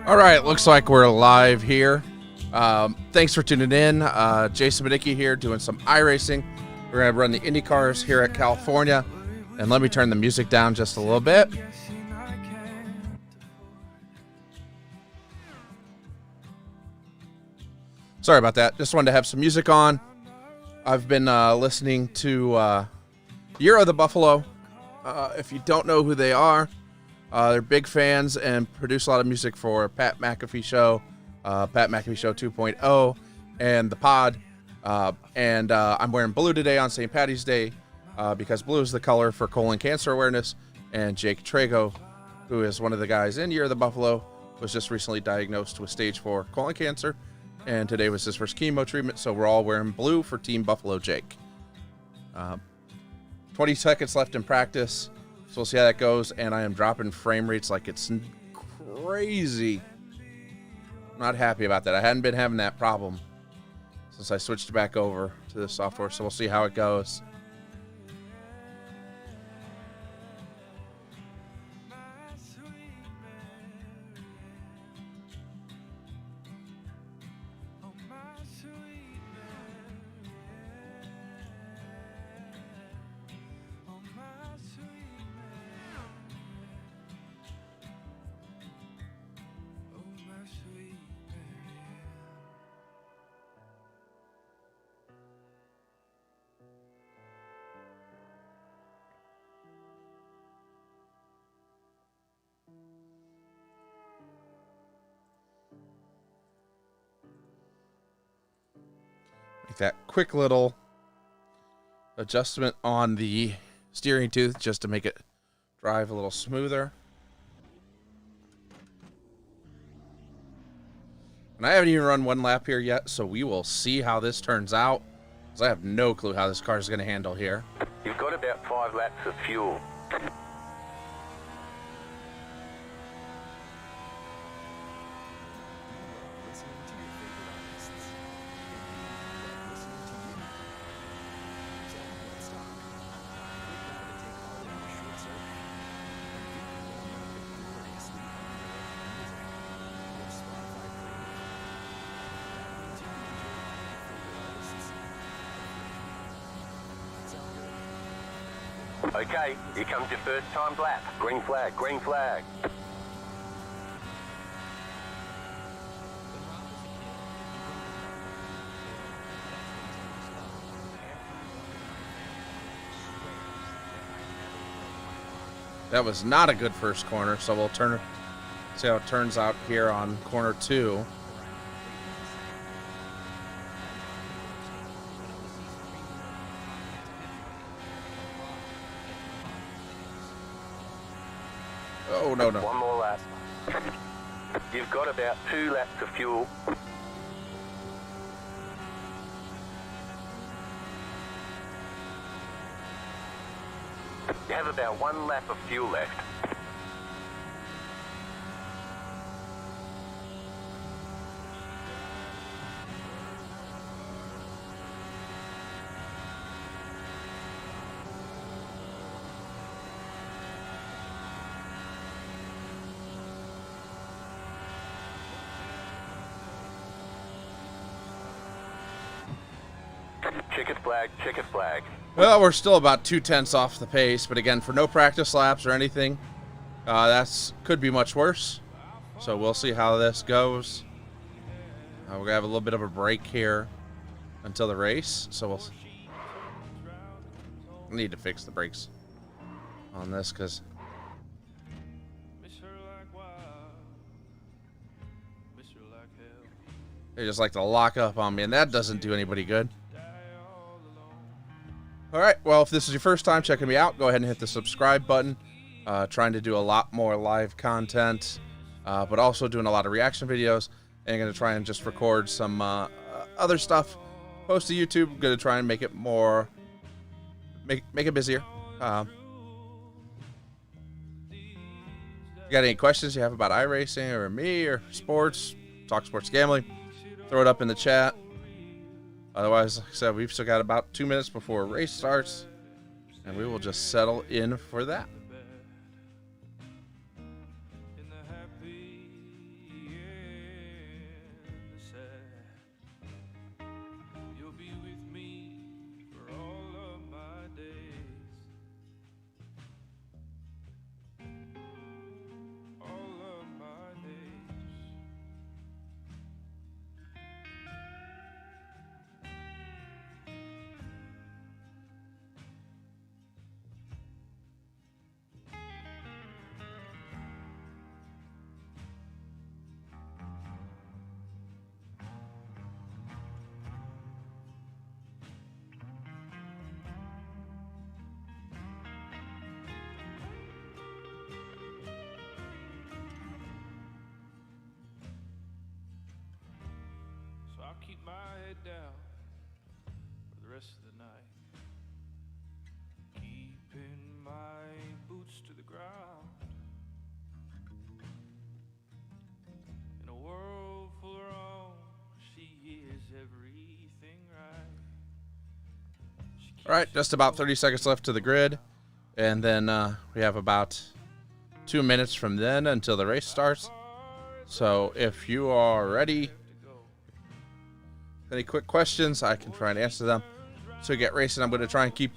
All right, looks like we're live here. Thanks for tuning in. Jason Medicki here doing some iRacing. We're going to run the Indy cars here at California. And let me turn the music down just a little bit. Sorry about that. Just wanted to have some music on. I've been listening to Year of the Buffalo. If you don't know who they are, they're big fans and produce a lot of music for Pat McAfee Show, Pat McAfee Show 2.0, and The Pod. I'm wearing blue today on St. Paddy's Day because blue is the color for colon cancer awareness. And Jake Trago, who is one of the guys in Year of the Buffalo, was just recently diagnosed with stage 4 colon cancer. And today was his first chemo treatment, so we're all wearing blue for Team Buffalo Jake. 20 seconds left in practice. So we'll see how that goes, and I am dropping frame rates like it's crazy. Not happy about that. I hadn't been having that problem since I switched back over to this software, so we'll see how it goes. That quick little adjustment on the steering tooth just to make it drive a little smoother. And I haven't even run one lap here yet, so we will see how this turns out, because I have no clue how this car is going to handle here. You've got about 5 laps of fuel. Okay, here comes your first time lap. Green flag, green flag. That was not a good first corner, so we'll see how it turns out here on corner 2. Oh, no. One more lap. You've got about 2 laps of fuel. You have about 1 lap of fuel left. Checkered flag, checkered flag. Well, we're still about 2/10 off the pace, but again, for no practice laps or anything, that's could be much worse. So we'll see how this goes. We're going to have a little bit of a break here until the race, so we'll need to fix the brakes on this because they just like to lock up on me, and that doesn't do anybody good. All right, well, if this is your first time checking me out, go ahead and hit the subscribe button. Trying to do a lot more live content, but also doing a lot of reaction videos. And I'm going to try and just record some other stuff, post to YouTube. I'm going to try and make it more, make it busier. You got any questions you have about iRacing or me or sports, talk sports gambling, throw it up in the chat. Otherwise, like I said, we've still got about 2 minutes before a race starts, and we will just settle in for that. my head down for the rest of the night, keeping my boots to the ground. In a world full of wrong, she is everything right. All right, just about 30 seconds left to the grid, and then we have about 2 minutes from then until the race starts. So if you are ready, any quick questions, I can try and answer them. So get racing. I'm going to try and keep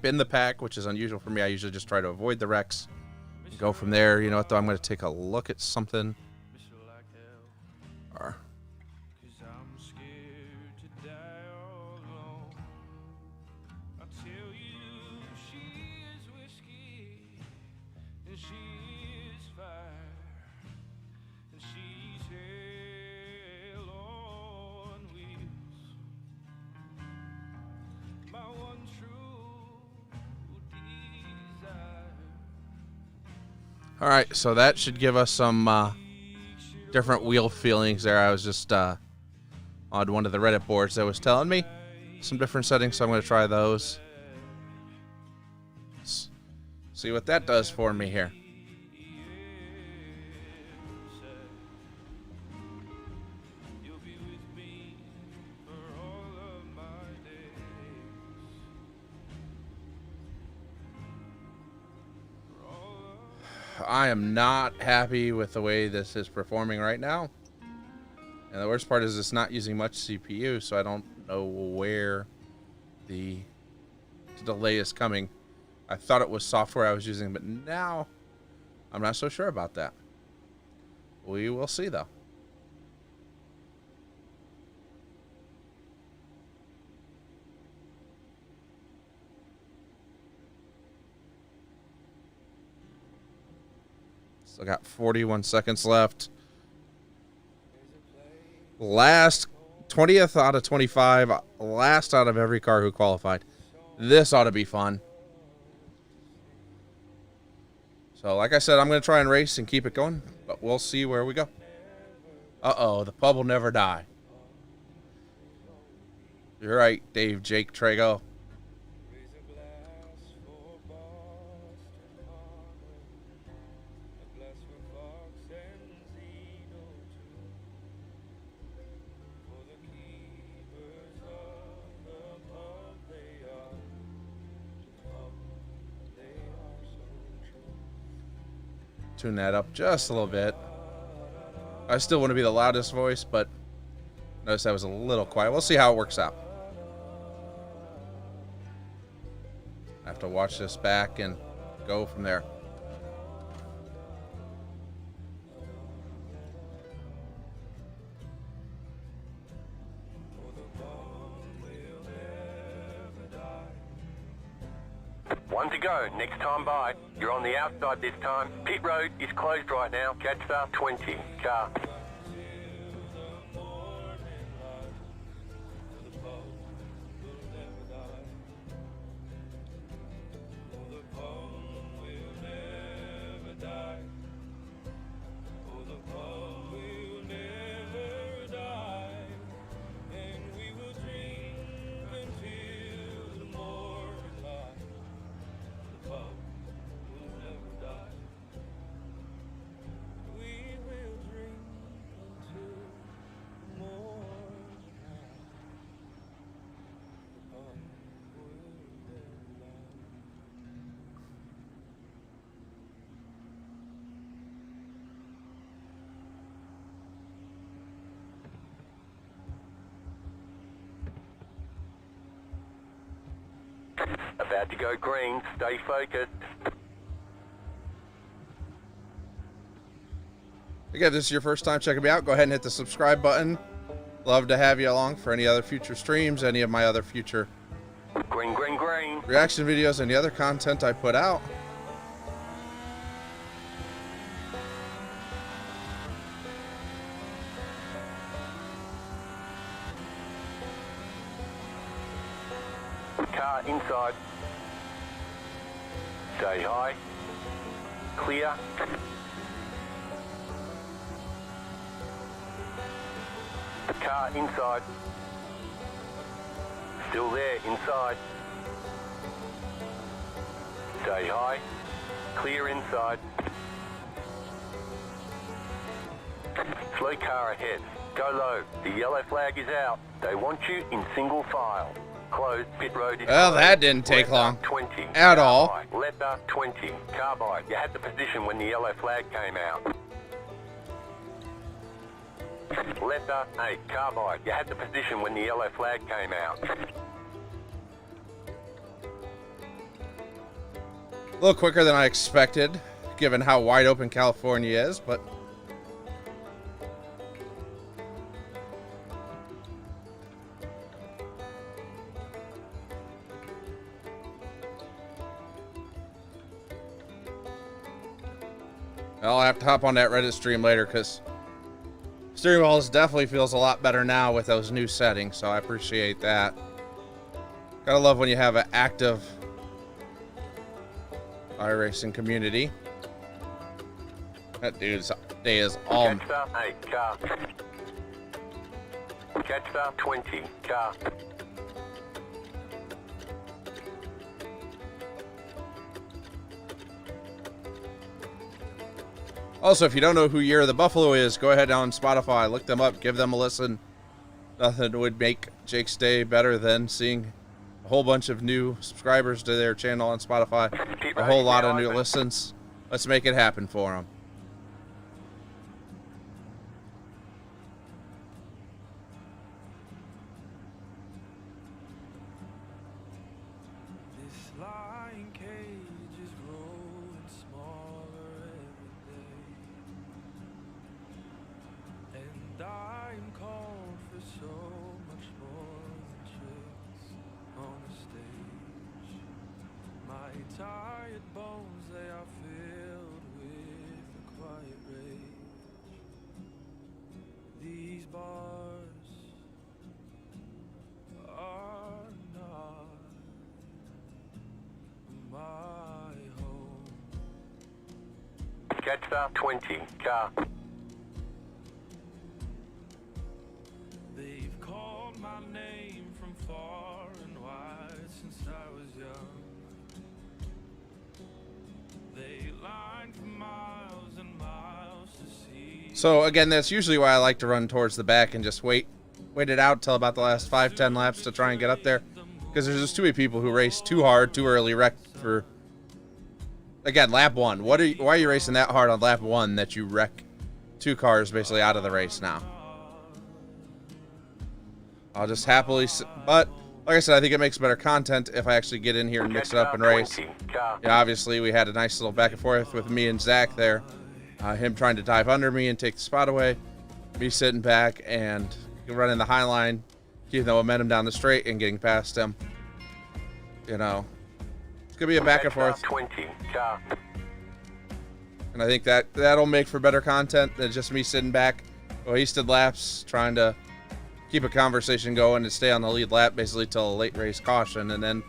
in the pack, which is unusual for me. I usually just try to avoid the wrecks and go from there. You know what, though? I'm going to take a look at something. Or all right, so that should give us some different wheel feelings there. I was just on one of the Reddit boards that was telling me some different settings, so I'm going to try those. See what that does for me here. I am not happy with the way this is performing right now. And the worst part is it's not using much CPU, so I don't know where the delay is coming. I thought it was software I was using, but now I'm not so sure about that. We will see, though. Still got 41 seconds left. Last 20th out of 25. Last out of every car who qualified. This ought to be fun. So, like I said, I'm going to try and race and keep it going, but we'll see where we go. Uh-oh, the pub will never die. You're right, Dave Jake Trago. Tune that up just a little bit. I still want to be the loudest voice, but notice that was a little quiet. We'll see how it works out. I have to watch this back and go from there. One to go, next time by. You're on the outside this time. Pit road is closed right now. Jetstar 20, car. About to go green, stay focused. Again, this is your first time checking me out. Go ahead and hit the subscribe button. Love to have you along for any other future streams, any of my other future Green, green, green. reaction videos, any other content I put out. Car inside. Stay high. Clear. Car inside. Still there, inside. Stay high. Clear inside. Slow car ahead. Go low. The yellow flag is out. They want you in single file. Closed. Pit road is Well, closed. that didn't take long 20. at all. Carbide. Letter 20. Carbide. You had the position when the yellow flag came out. Letter 8. Carbide. You had the position when the yellow flag came out. A little quicker than I expected, given how wide open California is, but I'll have to hop on that Reddit stream later because steering wheels definitely feels a lot better now with those new settings, so I appreciate that. Gotta love when you have an active iRacing community. That dude's day is all... Catch the 8 car. Catch the 20 car. Also, if you don't know who Year of the Buffalo is, go ahead on Spotify, look them up, give them a listen. Nothing would make Jake's day better than seeing a whole bunch of new subscribers to their channel on Spotify. A whole lot of new listens. Let's make it happen for them. This lying cage is growing smaller every day, and I'm called for so much more than tricks on the stage. My tired bones, they are filled with a quiet rage. These bars are not my home. Catch the 20 car. They've called my name from far and wide since I was young. They lined for miles and miles to see. So again, that's usually why I like to run towards the back and just wait it out till about the last 5-10 laps to try and get up there. Because there's just too many people who race too hard, too early, wrecked for... Again, lap 1. Why are you racing that hard on lap 1 that you wreck 2 cars basically out of the race now? I'll just happily... But, like I said, I think it makes better content if I actually get in here and mix it up and race. Yeah, obviously, we had a nice little back and forth with me and Zach there. Him trying to dive under me and take the spot away. Me sitting back and running the high line, keeping the momentum down the straight and getting past him. You know, it's going to be a back and forth. 20 car. And I think that'll make for better content than just me sitting back, wasted laps, trying to keep a conversation going and stay on the lead lap basically till a late race caution and then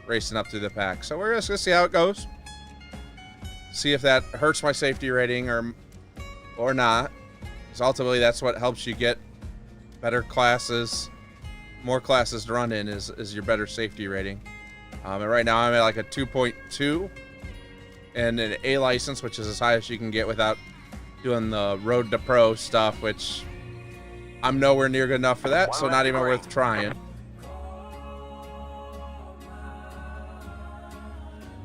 racing up through the pack. So we're just going to see how it goes. See if that hurts my safety rating or not. Because ultimately that's what helps you get better classes, more classes to run in is your better safety rating. And right now I'm at like a 2.2 and an A license, which is as high as you can get without doing the Road to Pro stuff, which I'm nowhere near good enough for that, so not even worth trying.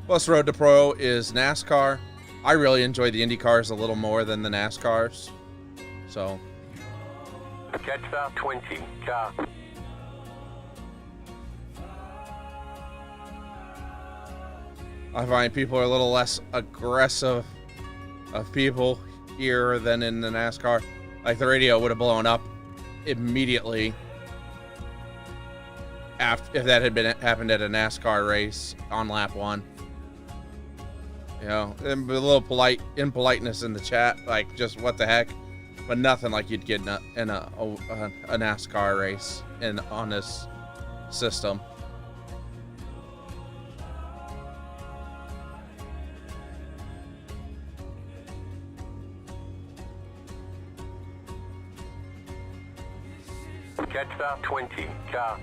Plus, Road to Pro is NASCAR. I really enjoy the Indy cars a little more than the NASCARs. So, Catch the 20 car. I find people are a little less aggressive of people here than in the NASCAR. Like, the radio would have blown up immediately if that had happened at a NASCAR race on lap 1. You know, and a little impoliteness in the chat, like just what the heck, but nothing like you'd get in a NASCAR race on this system. Catch the 20 car.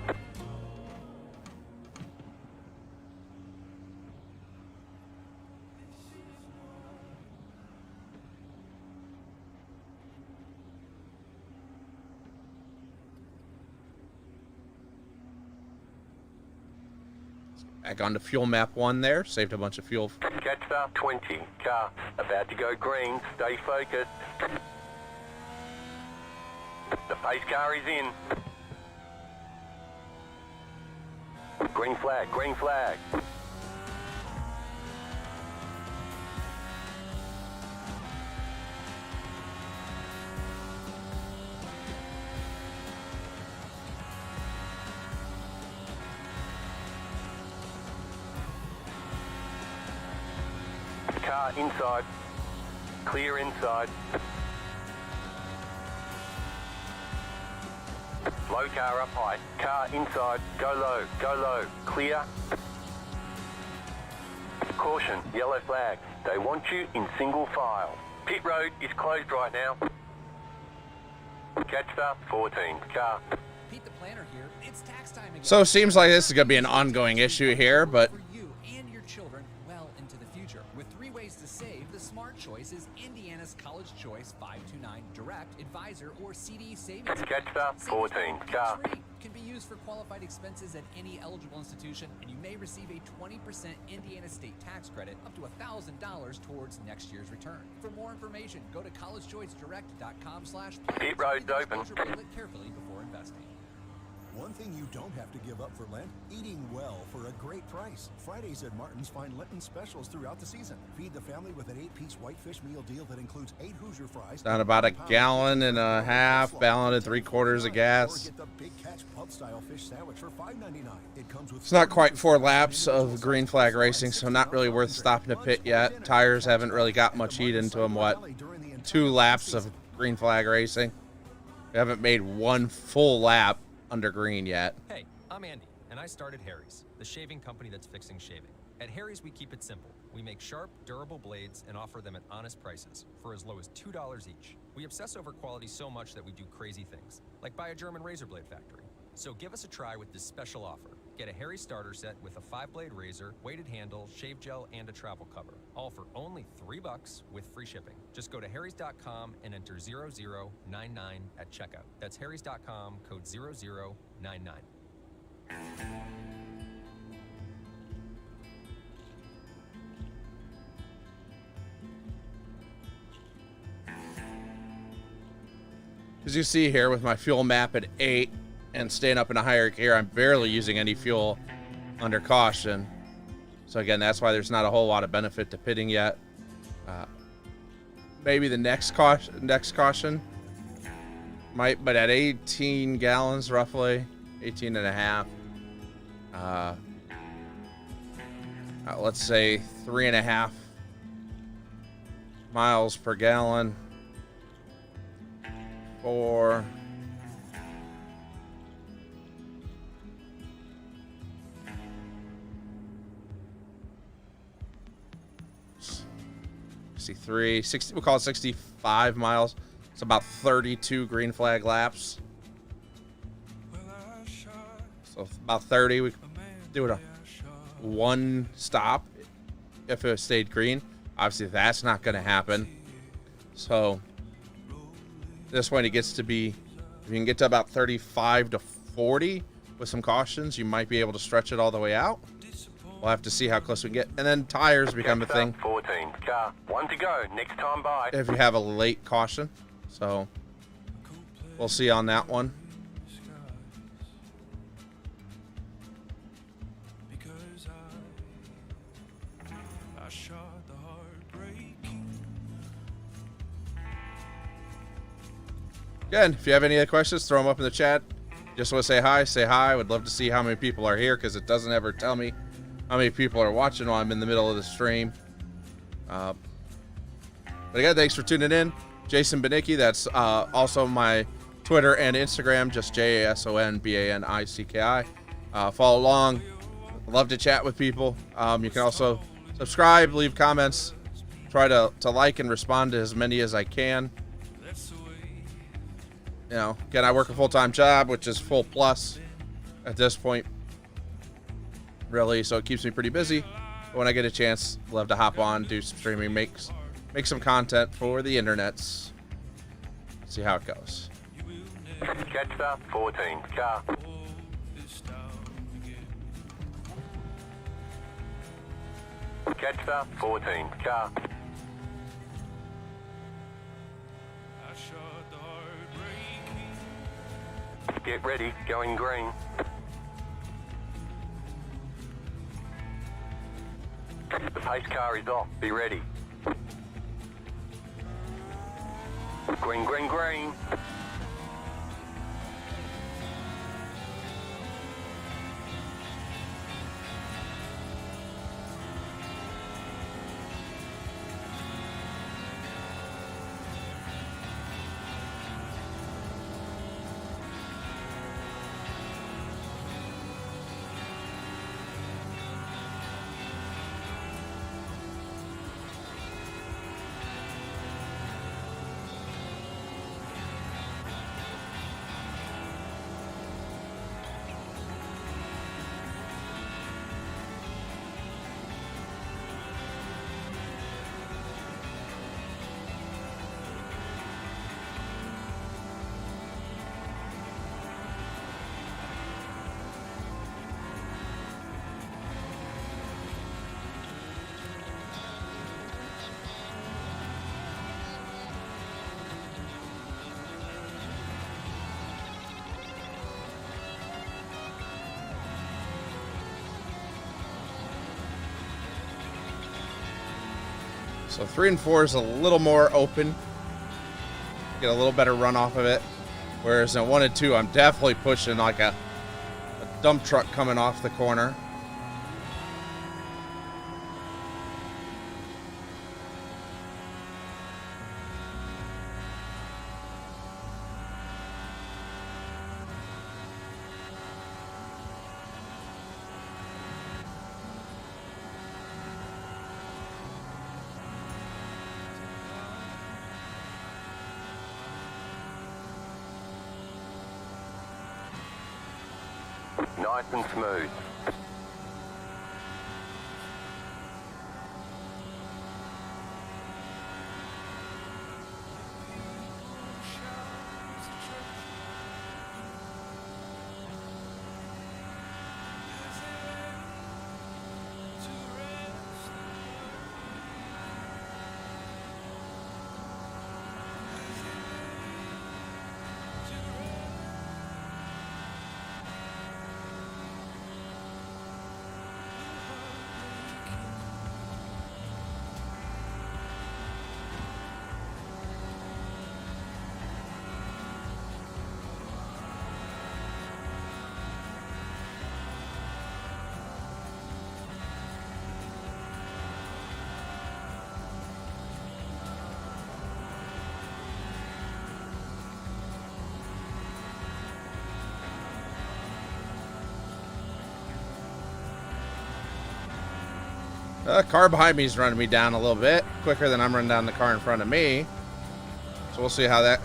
Back on to fuel map 1 there. Saved a bunch of fuel. Catch the 20. Car about to go green. Stay focused. The pace car is in. Green flag, green flag. Car inside. Clear inside. Low car up high. Car inside. Go low. Go low. Clear. Caution. Yellow flag. They want you in single file. Pit road is closed right now. Catch the 14. Car. Pete the planner here. It's tax time again. So it seems like this is going to be an ongoing issue here, but For you and your children well into the future. With 3 ways to save, the smart choice is Indiana's College Choice 529 Direct Advisor or CD Savings. Catch the 14. Car. Tax-free. Can be used for qualified expenses at any eligible institution, and you may receive a 20% Indiana state tax credit up to $1,000 towards next year's return. For more information, go to collegechoicedirect.com/plan. Pit road's open. Carefully before investing. One thing you don't have to give up for Lent, eating well for a great price. Fridays at Martin's find Lenten specials throughout the season. Feed the family with an 8-piece whitefish meal deal that includes 8 Hoosier fries. down about a gallon and a half, gallon and 3/4 of gas. Or get the Big Catch pub-style fish sandwich for $5.99. It comes with It's not quite 4 laps of green flag racing, so not really worth stopping to pit yet. Tires haven't really got much heat into them. What, 2 laps of green flag racing? We haven't made 1 full lap under green yet. Hey, I'm Andy, and I started Harry's, the shaving company that's fixing shaving. At Harry's, we keep it simple. We make sharp, durable blades and offer them at honest prices for as low as $2 each. We obsess over quality so much that we do crazy things, like buy a German razor blade factory. So give us a try with this special offer. Get a Harry starter set with a 5-blade razor, weighted handle, shave gel, and a travel cover. All for only $3 with free shipping. Just go to harrys.com and enter 0099 at checkout. That's harrys.com, code 0099. As you see here with my fuel map at 8 and staying up in a higher gear, I'm barely using any fuel under caution. So again, that's why there's not a whole lot of benefit to pitting yet. Maybe the next caution might, but at 18 gallons roughly, 18 and a half. Let's say 3.5 miles per gallon. 4. We'll call it 65 miles. It's about 32 green flag laps. So about 30. We could do it a 1 stop if it stayed green. Obviously, that's not going to happen. So this one, it gets to be, if you can get to about 35 to 40 with some cautions, you might be able to stretch it all the way out. We'll have to see how close we get. And then tires become a thing 14. Car. 1 to go. Next time by. if you have a late caution. So we'll see on that one. Because I shot the heartbreaking. Again, if you have any other questions, throw them up in the chat. Just want to say hi. Say hi. I would love to see how many people are here because it doesn't ever tell me how many people are watching while I'm in the middle of the stream. But again, thanks for tuning in. Jason Banicki, that's also my Twitter and Instagram, just JASONBANICKI. Follow along. Love to chat with people. You can also subscribe, leave comments, try to like and respond to as many as I can. You know, again, I work a full-time job, which is full plus at this point, really, so it keeps me pretty busy. But when I get a chance, love to hop on, do some streaming, make some content for the internets. See how it goes. Catch the 14. Car. Catch the 14 car. I shot the heartbreaking. Get ready, going green. The pace car is off, be ready. Green, green, green. So 3 and 4 is a little more open. Get a little better run off of it. Whereas in 1 and 2, I'm definitely pushing like a dump truck coming off the corner. Nice and smooth. The car behind me is running me down a little bit quicker than I'm running down the car in front of me. So we'll see how that...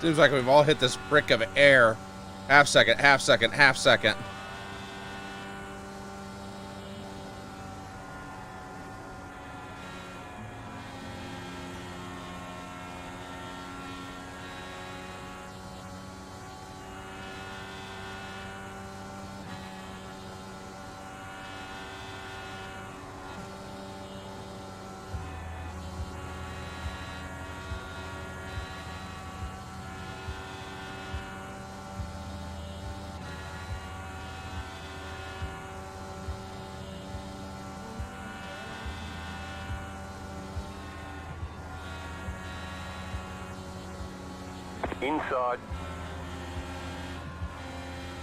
Seems like we've all hit this brick of air. Half second, half second, half second. Inside.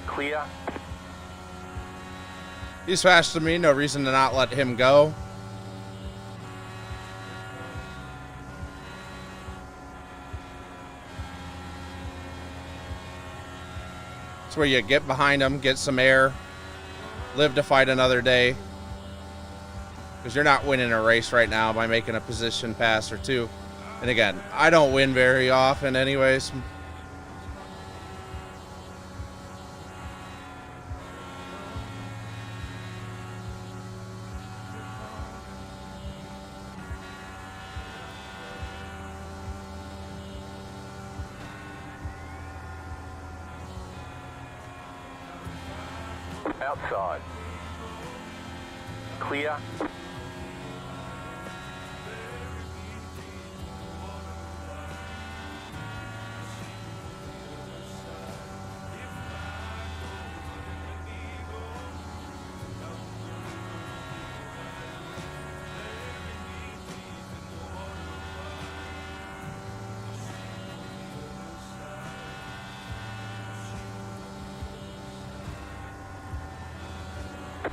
Clear. He's faster than me, no reason to not let him go. It's where you get behind him, get some air, live to fight another day. Because you're not winning a race right now by making a position pass or two. And again, I don't win very often anyways. Outside. Clear.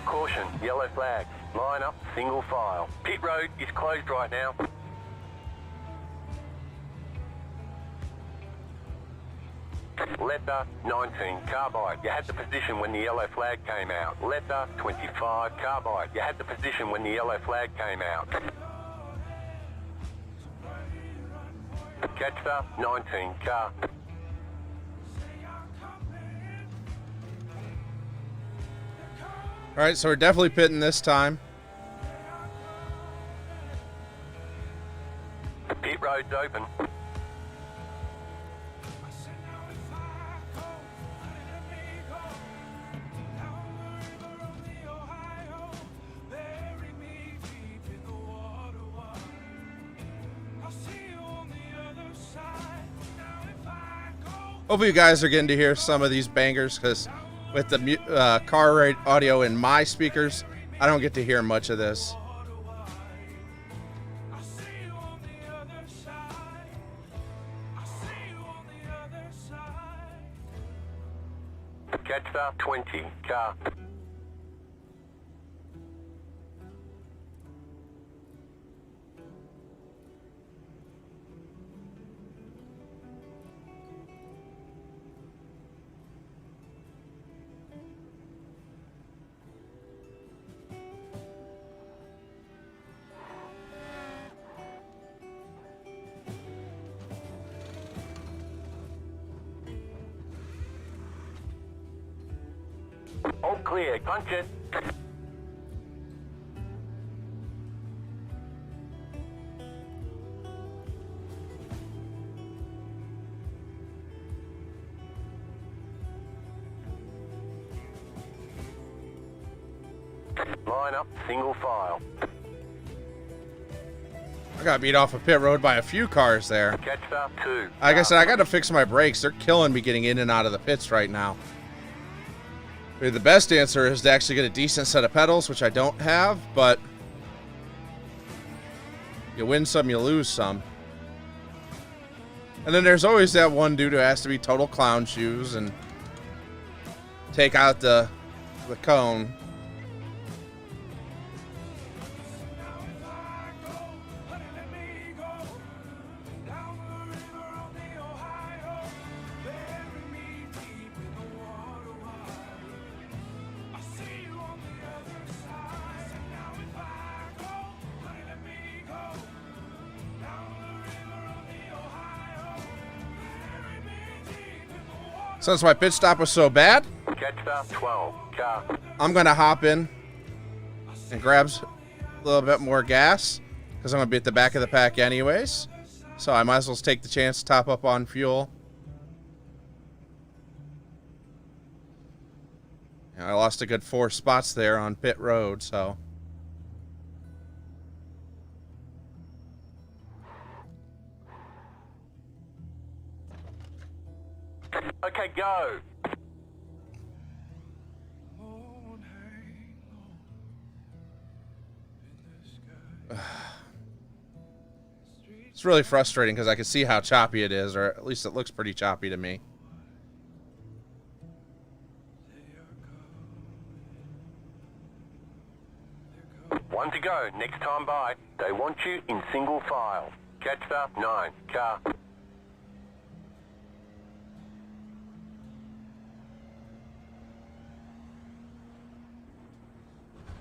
Caution, yellow flag. Line up, single file. Pit road is closed right now. Letter 19, carbide. You had the position when the yellow flag came out. Letter 25, carbide. You had the position when the yellow flag came out. Catch the 19 car. All right, so we're definitely pitting this time. Pit road's open. Hopefully you guys are getting to hear some of these bangers, because with the car audio in my speakers, I don't get to hear much of this. Catch the 20 car. All clear, punch it. Line up, single file. I got beat off a pit road by a few cars there. Catch the 2. Like I said, I got to fix my brakes. They're killing me getting in and out of the pits right now. The best answer is to actually get a decent set of pedals, which I don't have, but you win some, you lose some. And then there's always that one dude who has to be total clown shoes and take out the cone. Since my pit stop was so bad, Catch the 12 car. I'm going to hop in and grab a little bit more gas, because I'm going to be at the back of the pack anyways. So I might as well take the chance to top up on fuel. And I lost a good 4 spots there on pit road, so. Okay, go. It's really frustrating because I can see how choppy it is, or at least it looks pretty choppy to me. One to go. Next time by. They want you in single file. Catch the 9 car.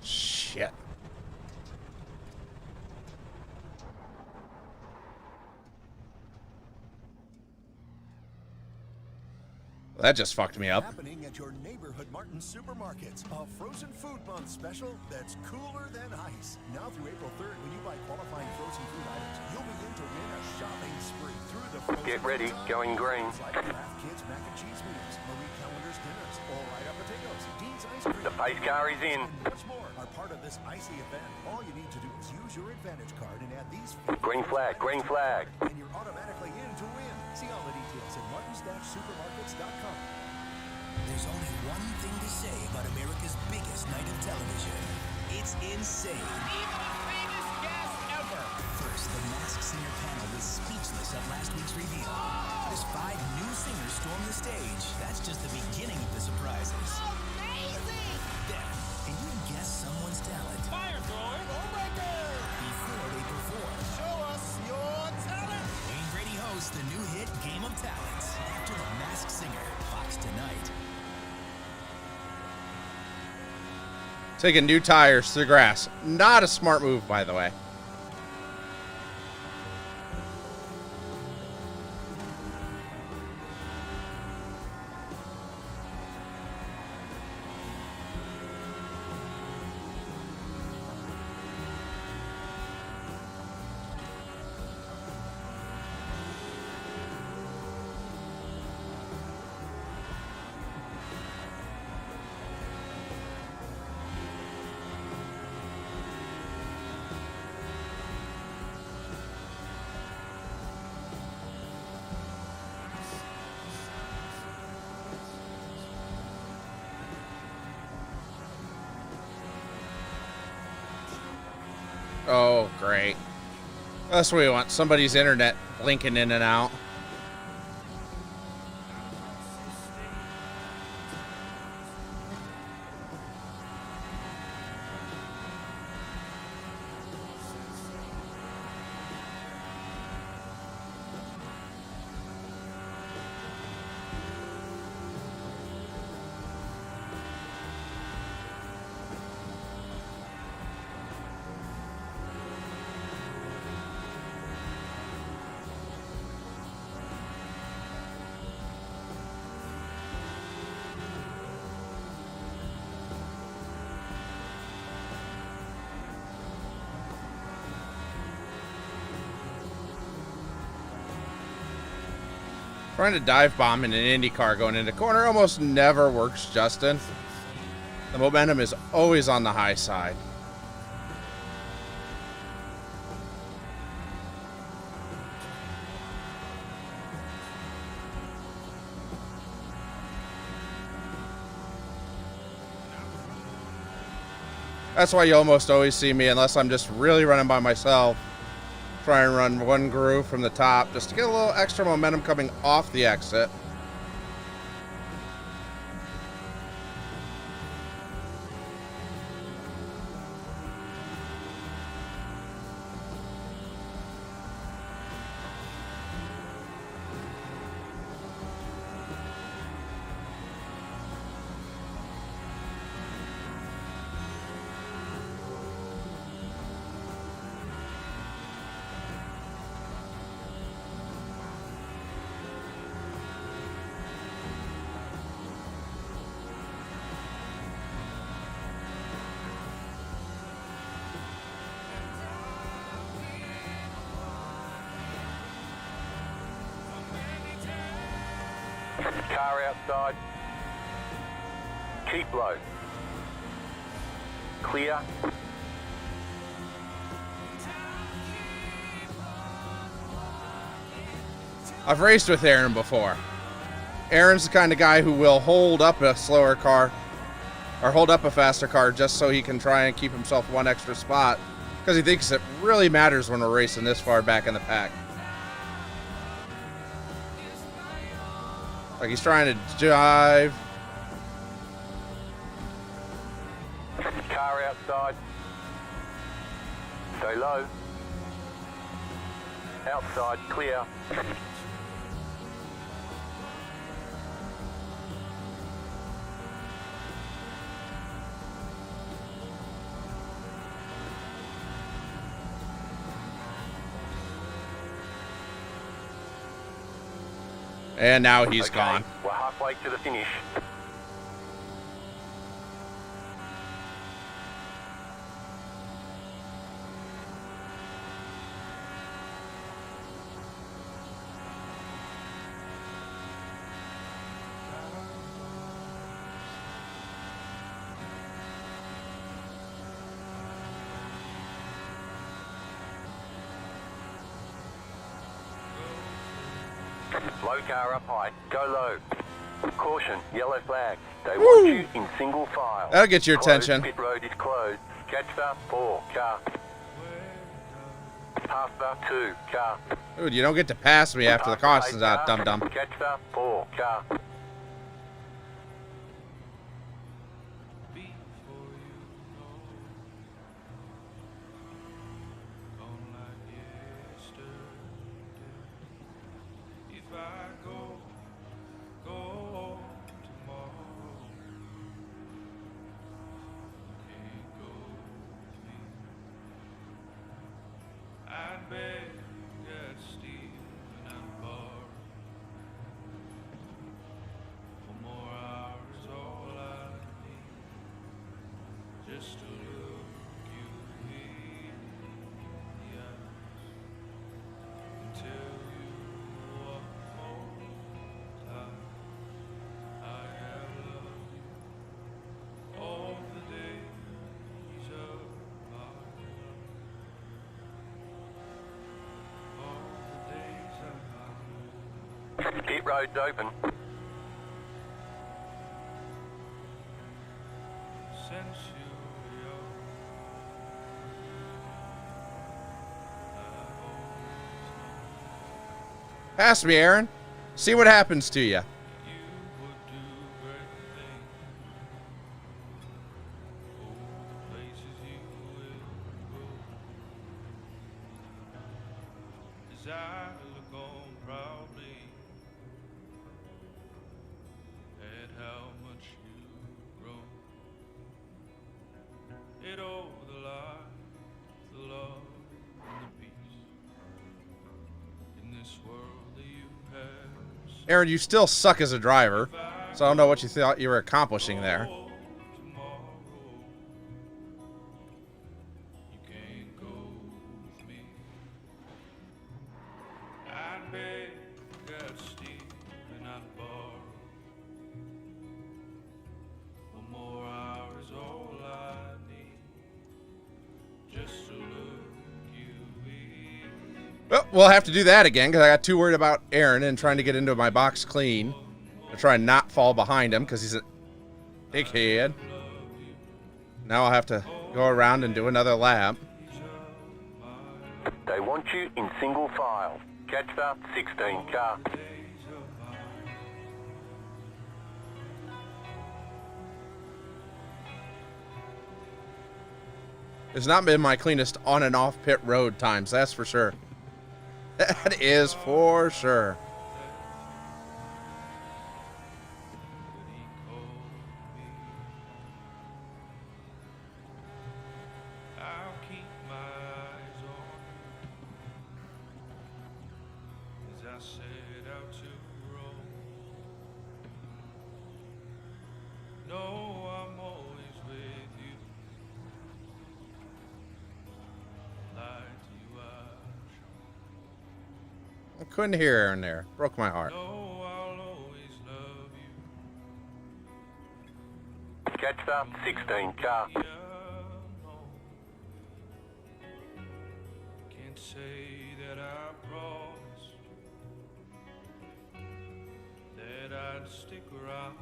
Shit. that just fucked me up. Happening at your neighborhood Martin supermarkets. A frozen food month special that's cooler than ice. Now through April 3rd, when you buy qualifying frozen food items, you'll begin to win a shopping spree through the frozen Get ready, foods going aisle. green. Like Kraft Kids mac and cheese meals, Marie Callender's dinners, Ore-Ida potatoes, Dean's ice cream. The pace car is in. And much more are part of this icy event. All you need to do is use your Advantage card and add these Green flag, green flag. and you're automatically in to win. See all the details at martins-supermarkets.com. There's only one thing to say about America's biggest night of television. It's insane. Even the famous guest ever. First, the Masked Singer panel was speechless at last week's reveal. As 5 new singers storm the stage, that's just the beginning of the surprises. Amazing! Then, can you guess someone's talent Fire thrower, Homebreaker! before they perform? Show us your talent! Wayne Brady hosts the new hit Game of Talents after the Masked Singer. Fox tonight. Taking new tires to the grass. Not a smart move, by the way. Oh, great. That's what we want. Somebody's internet blinking in and out. Trying to dive bomb in an Indy car going into corner almost never works, Justin. The momentum is always on the high side. That's why you almost always see me, unless I'm just really running by myself, try and run one groove from the top just to get a little extra momentum coming off the exit. Car outside. Keep low. Clear. I've raced with Aaron before. Aaron's the kind of guy who will hold up a slower car or hold up a faster car just so he can try and keep himself one extra spot because he thinks it really matters when we're racing this far back in the pack. Like he's trying to jive. Car outside. Stay low. Outside, clear. And now he's Okay, gone. We're halfway to the finish. Low car up high, go low. Caution, yellow flag. They want you in single file. That'll get your Closed, attention. Pit road is closed. Catch the 4 car. Pass the 2 car. Dude, you don't get to pass me after the Pass caution's 8 out, car. dum-dum. Catch the 4 car. Before you know, gone like yesterday. If I go tomorrow, can't go with me. I'd beg, I'd steal, and I'd borrow. For more hours, all I need, just to look you in the eyes and tell you one more time I have loved you all the days of my life, all the days of my life. Pit road's open. Since you were young, I've always known Pass me, Aaron. See what happens to you. you would do great things. Oh, the places you will go. As I look on proudly at how much you've grown. It over the life, the love, and the peace in this world that you have. Aaron, you still suck as a driver, so I don't know what you thought you were accomplishing there. Tomorrow, you can't go with me. I'd beg, I'd steal, and I'd borrow. One more hour is all I need, just to look you in. Well, we'll have to do that again because I got too worried about Aaron and trying to get into my box clean. To try and not fall behind him because he's a dickhead. Now I'll have to go around and do another lap. They want you in single file. Catch the 16 car. It's not been my cleanest on and off pit road times, that's for sure. That is for sure. I'll keep my eyes on you as I set out to roam. No, I'm always with you. Lied to you, I couldn't hear Aaron there. Broke my heart. no, I'll always love you. Catch the 16 car. Can't say that I promised that I'd stick around.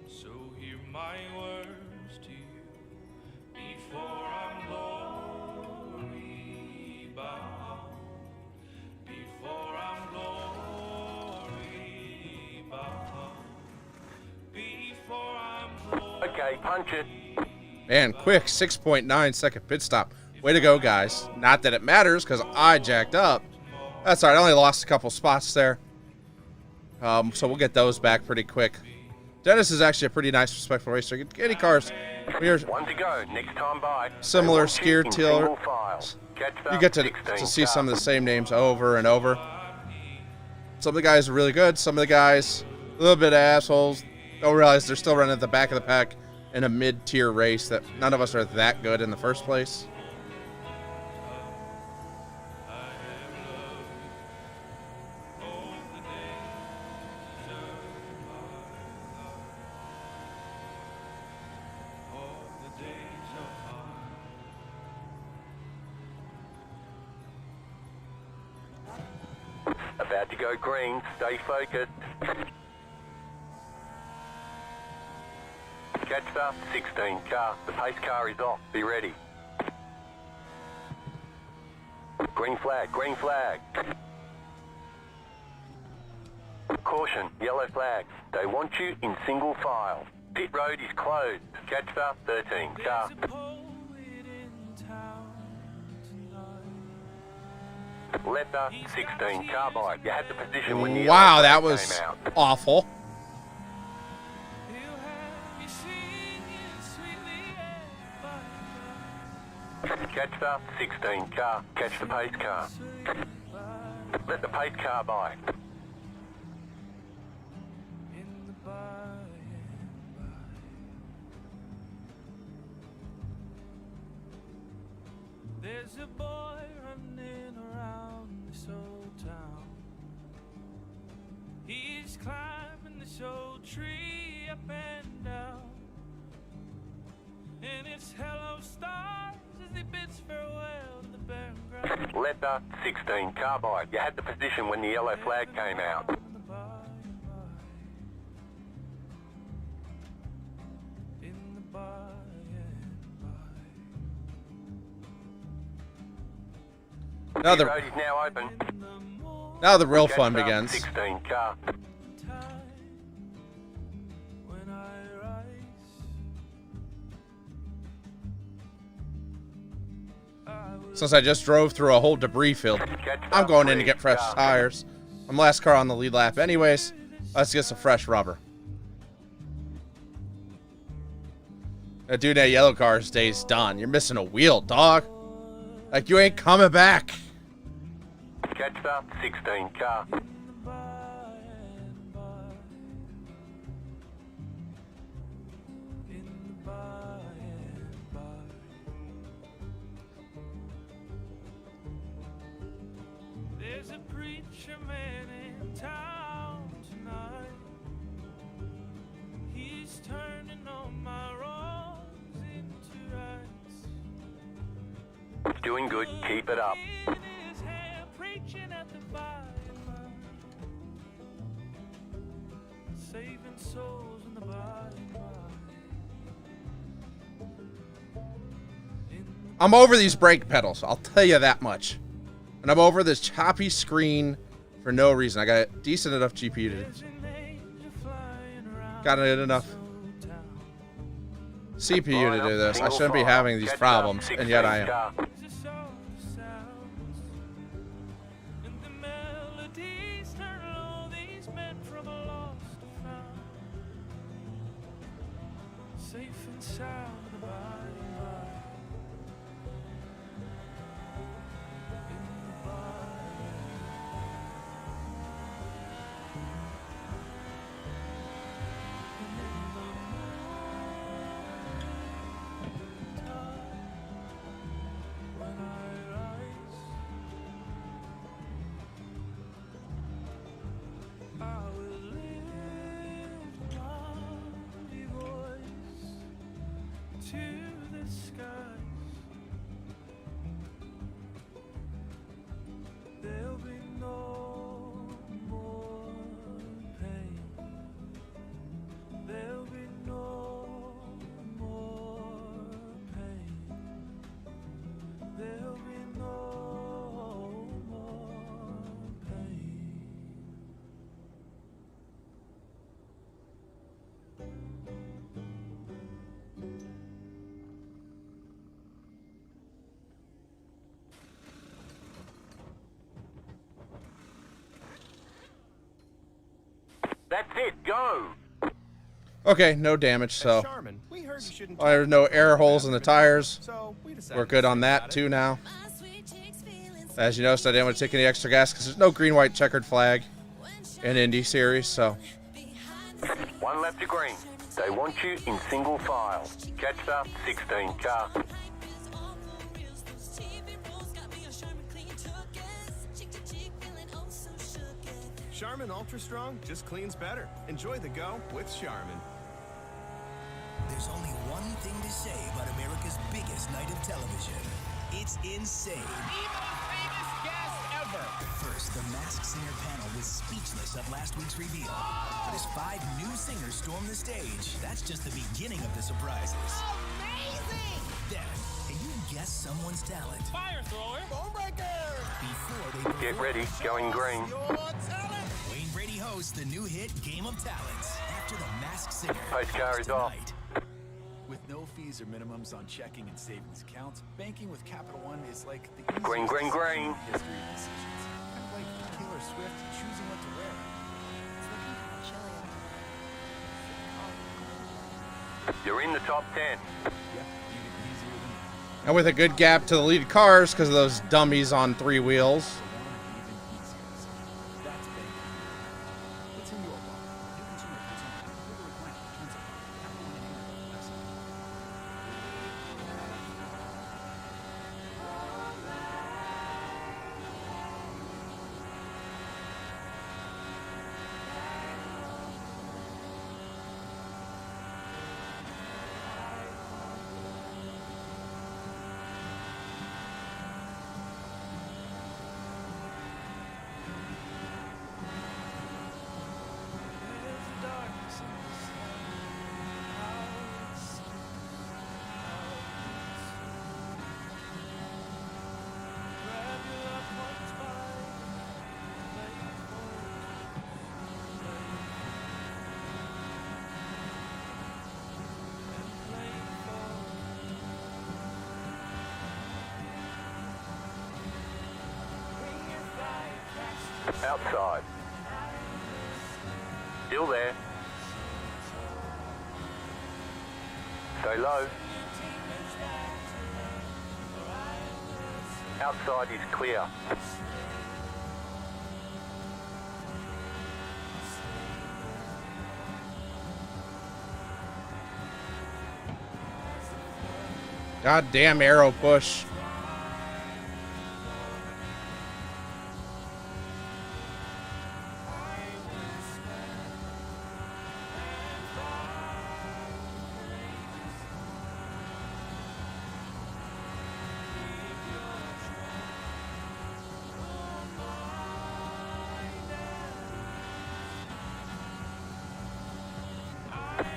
So hear my words to you before I'm glory bound. Before I'm glory bound. Before I'm glory. Okay, punch it. Man, quick 6.9 second pit stop. Way to go, guys. Not that it matters because I jacked up. That's all right. I only lost a couple spots there. So we'll get those back pretty quick. Dennis is actually a pretty nice, respectful racer. Any cars, when you're One to go. Next time by. similar They want you skier in till single file. Catch the you get to 16 see car. some of the same names over and over. Some of the guys are really good. Some of the guys, a little bit assholes. Don't realize they're still running at the back of the pack in a mid-tier race that none of us are that good in the first place. About to go green. Stay focused. Catch the 16 car. The pace car is off. Be ready. Green flag. Green flag. Caution. Yellow flag. They want you in single file. Pit road is closed. Catch the 13 car. There's a poet in town tonight. Let the 16 car by. You had the position when the Wow, yellow that flag was came out. awful. He'll have you singing sweetly and Catch the 16 car. Catch the pace car. Let the pace car by. in the by and by. There's a boy running around this old town. He's climbing this old tree up and down. And it's hello stars as he bids farewell to the barren ground. Let the 16 car by. You had the position when the yellow flag came out. In the by and by. In the by and by. Now Pit the road is now open. In the morning now the real Catch fun the begins. 16 car. time when I rise, I will Since I just drove through a whole debris field, Catch the I'm going in to 3 get fresh car. tires. I'm last car on the lead lap anyways. Let's get some fresh rubber. That dude in that yellow car's day's done. You're missing a wheel, dog. Like you ain't coming back. Catch the 16 car. by and by. In the by and by. There's a preacher man in town tonight. He's turning all my wrongs into rights. Doing good. Keep it up. In his hand, preaching at the by and by. Saving souls in the by and by. In the I'm over these brake pedals. I'll tell you that much. And I'm over this choppy screen for no reason. I got a decent enough GPU to there's an angel flying around got it enough this old town. CPU to Line do up, this. I single shouldn't be file. having these Catch the problems, 16 and yet I am. car. It's a soft sounds, and the melodies turn all these men from a lost to found. Safe and sound in the by and by. In the by and in the time when I rise, I will lift my voice to the skies. There'll be no more pain. There'll be no more pain. There'll be no more pain. That's it. Go. Okay, no damage, so Charmin, we heard you shouldn't there's no air holes in the tires. So we decided We're good to on think that about too it. now. As you noticed, I didn't want to take any extra gas because there's no green, white, checkered flag. in Indy Series. So One lap to green. They want you in single file. Catch the 16 car. Charmin Ultra Strong just cleans better. Enjoy the go with Charmin. There's only one thing to say about America's biggest night of television. It's insane. The most famous guest ever. First, the Masked Singer panel was speechless at last week's reveal. But as 5 new singers storm the stage, that's just the beginning of the surprises. Amazing. Then, can you guess someone's talent? Fire thrower. Bonebreaker. Before they Get perform, ready, going green. Your talent. Wayne Brady hosts the new hit Game of Talents after the Masked Singer. Pace car is off. Tonight. With no fees or minimums on checking and savings accounts, banking with Capital One is like the Green, green, easiest green. in history of decisions. Kind of like Taylor Swift choosing what to wear. You're in the top 10. Yeah, even easier than that. and with a good gap to the lead cars because of those dummies on 3 wheels. For one, even easier decision. That's banking. What's in your wallet? New consumer puts on literally blank. Turns out, Capital One and Excellent. Outside. Still there. Stay low. Outside is clear. Goddamn arrow push.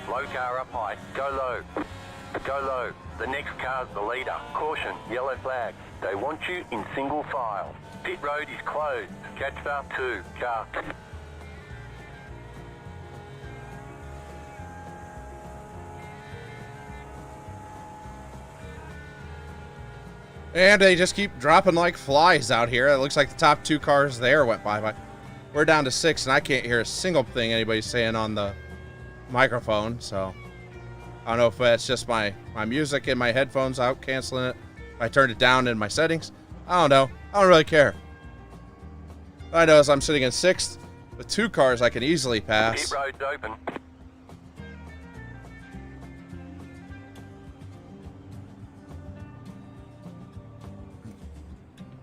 Low car up high. Go low. Go low. The next car's the leader. Caution. Yellow flag. They want you in single file. Pit road is closed. Catch the 2 car. And they just keep dropping like flies out here. It looks like the top 2 cars there went by. We're down to 6, and I can't hear a single thing anybody's saying on the microphone. So I don't know if that's just my music in my headphones out canceling it. I turned it down in my settings. I don't know. I don't really care. All I know is I'm sitting in 6th with 2 cars I can easily pass. Pit road's open.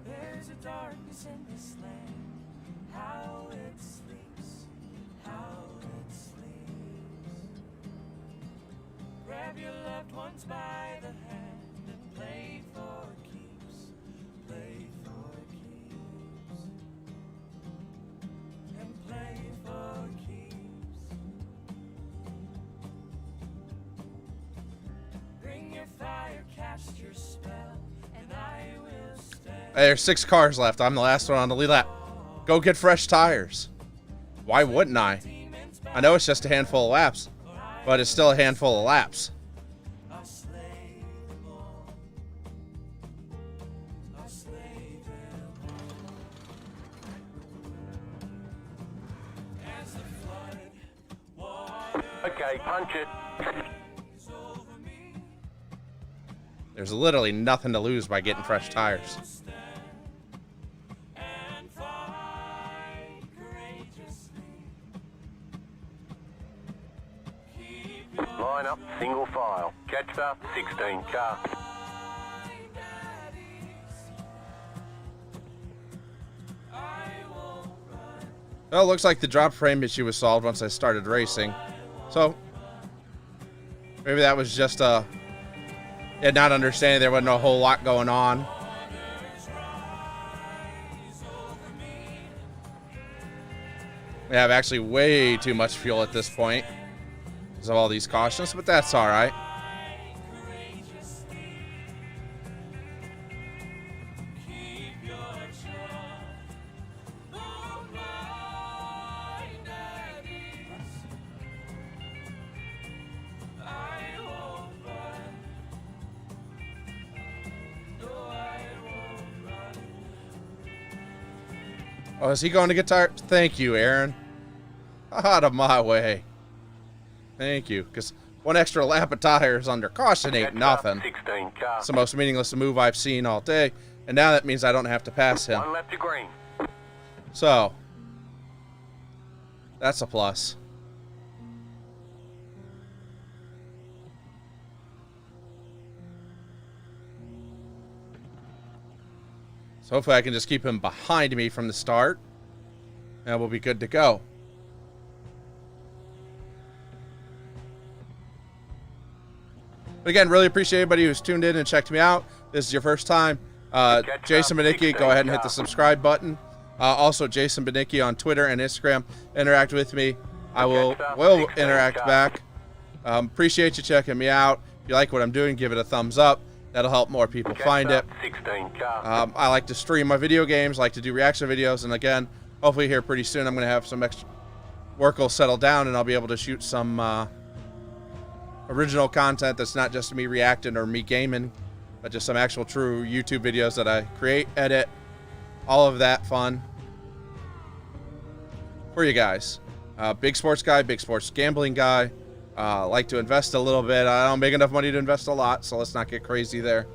There's a darkness in this land. How it sleeps. How it sleeps. Grab your loved ones by the hand and play for keeps. Play for keeps. And play for keeps. Bring your fire, cast your spell, and I will stand. There's 6 cars left. I'm the last one on the lead lap. Go get fresh tires. Why wouldn't I? I know it's just a handful of laps, but it's still a handful of laps. I'll slay them all. I'll slay them all. As the flood water Okay, punch it. is over me, There's literally nothing to lose by getting fresh tires. and fight courageously. Line up, single file. Catch the 16 car. Well, it looks like the drop frame issue was solved once I started racing. So, maybe that was just not understanding there wasn't a whole lot going on. We have actually way too much fuel at this point because of all these cautions, but that's all right. Oh, is he going to get tired? Thank you, Aaron. Out of my way. Thank you, because one extra lap of tires under caution ain't nothing. 16 car. It's the most meaningless move I've seen all day, and now that means I don't have to pass him. 1 lap to green. So, that's a plus. So hopefully I can just keep him behind me from the start, and we'll be good to go. But again, really appreciate everybody who's tuned in and checked me out. This is your first time. Jason Benicki, go ahead and hit the subscribe button. Also, Jason Benicki on Twitter and Instagram. Interact with me. I will interact back. Appreciate you checking me out. If you like what I'm doing, give it a thumbs up. That'll help more people find it. 16 car. I like to stream my video games, like to do reaction videos, and again, hopefully here pretty soon I'm going to have some extra work will settle down and I'll be able to shoot some original content that's not just me reacting or me gaming, but just some actual true YouTube videos that I create, edit, all of that fun for you guys. Big sports guy, big sports gambling guy. Like to invest a little bit. I don't make enough money to invest a lot, so let's not get crazy there.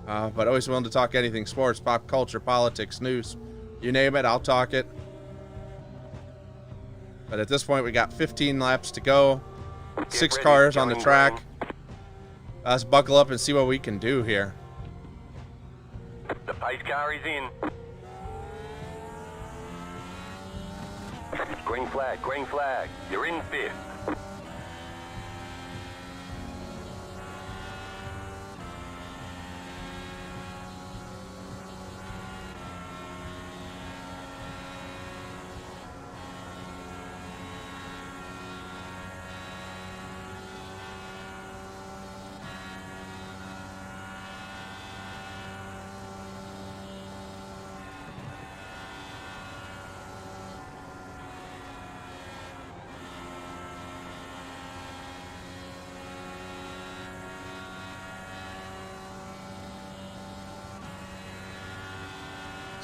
But always willing to talk anything sports, pop culture, politics, news, you name it, I'll talk it. But at this point, we got 15 laps to go, 6 cars on the track. Let's buckle up and see what we can do here. The pace car is in. Green flag, green flag. You're in 5th.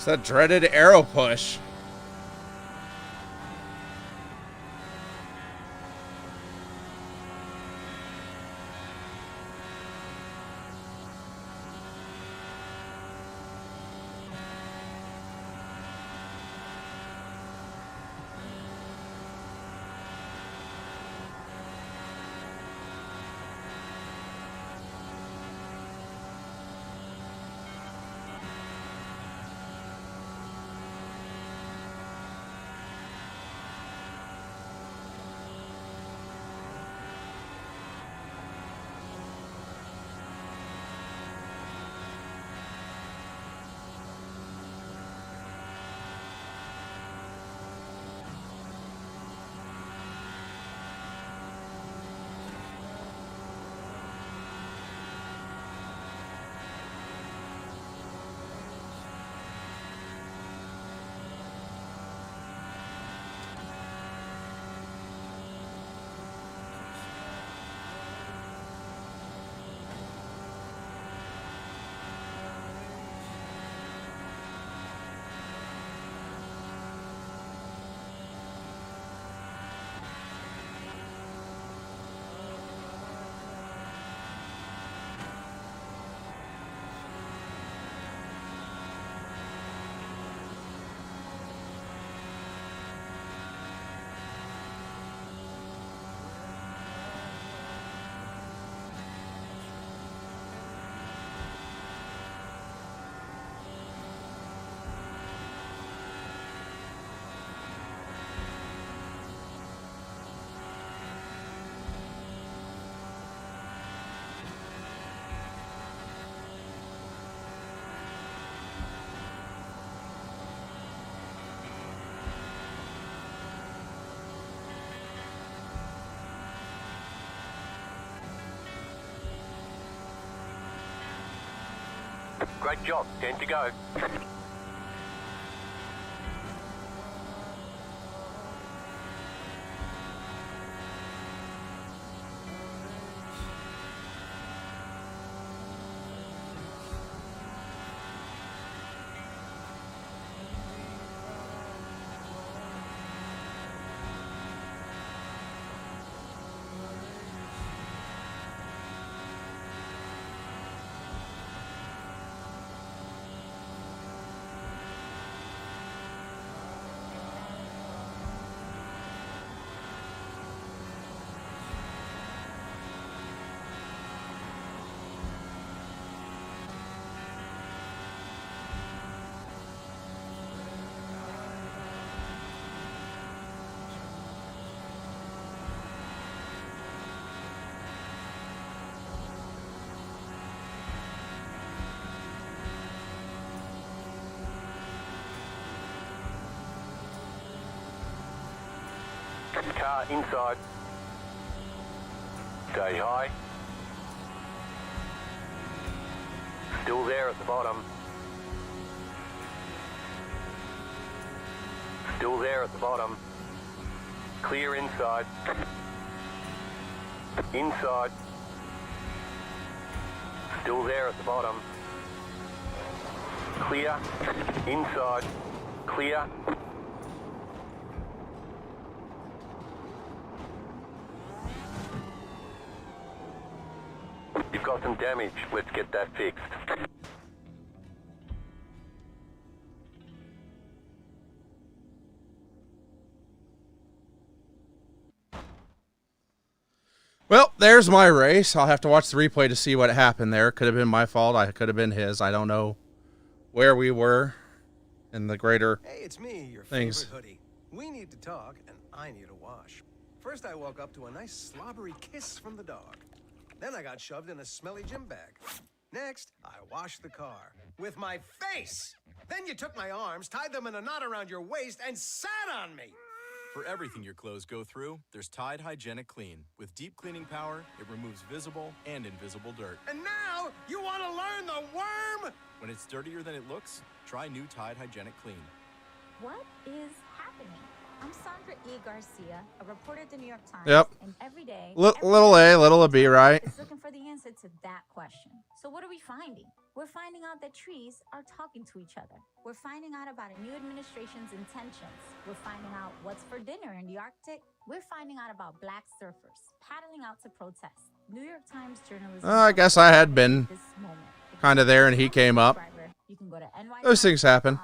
It's that dreaded arrow push. Great job. 10 to go. Car inside. Stay high. Still there at the bottom. Still there at the bottom. Clear inside. Inside. Still there at the bottom. Clear. Inside. Clear. You've got some damage. Let's get that fixed. Well, there's my race. I'll have to watch the replay to see what happened there. Could have been my fault. I could have been his. I don't know where we were in the greater Hey, it's me, your things. favorite hoodie. We need to talk, and I need a wash. First, I woke up to a nice slobbery kiss from the dog. Then I got shoved in a smelly gym bag. Next, I washed the car with my face. Then you took my arms, tied them in a knot around your waist, and sat on me. For everything your clothes go through, there's Tide Hygienic Clean. With deep cleaning power, it removes visible and invisible dirt. And now, you want to learn the worm? When it's dirtier than it looks, try new Tide Hygienic Clean. What is happening? I'm Sandra E. Garcia, a reporter at the New York Times. Yep. And every day, Little A, little B, right? is looking for the answer to that question. So what are we finding? We're finding out that trees are talking to each other. We're finding out about a new administration's intentions. We're finding out what's for dinner in the Arctic. We're finding out about black surfers paddling out to protest. New York Times journalism. I guess I had been this moment. kind of there and he came up. You can go to Those things happen.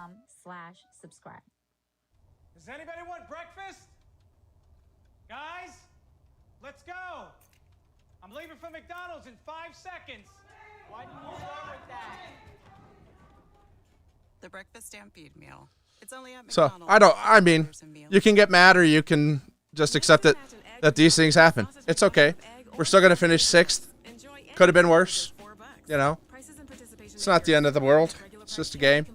NYTimes.com/subscribe. Does anybody want breakfast? Guys, let's go. I'm leaving for McDonald's in 5 seconds. Why didn't you start with that? The breakfast stampede meal. It's only at So McDonald's. you can get mad or you can just accept that these things happen. It's okay. We're still going to finish 6th. Could have been worse. You know, it's not the end of the world. It's just a game.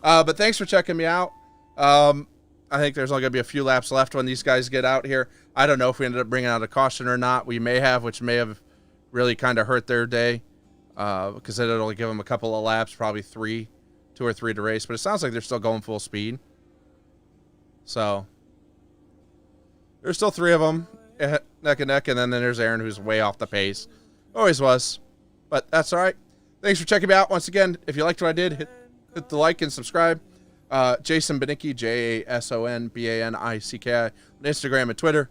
But thanks for checking me out. I think there's only going to be a few laps left when these guys get out here. I don't know if we ended up bringing out a caution or not. We may have, which may have really kind of hurt their day because it'll only give them a couple of laps, probably 2 or 3 to race. But it sounds like they're still going full speed. So there's still 3 of them neck and neck, and then there's Aaron, who's way off the pace. Always was. But that's all right. Thanks for checking me out. Once again, if you liked what I did, hit the like and subscribe. Jason Banicki, JASONBANICKI on Instagram and Twitter.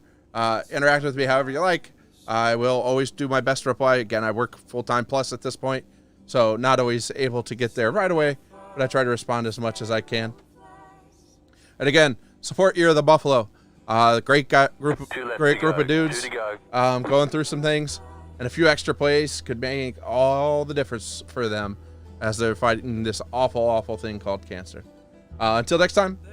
Interact with me however you like. I will always do my best to reply. Again, I work full-time plus at this point, so not always able to get there right away, but I try to respond as much as I can. And again, support Year of the Buffalo. Great group of dudes going through some things, and a few extra plays could make all the difference for them as they're fighting this awful, awful thing called cancer. Until next time,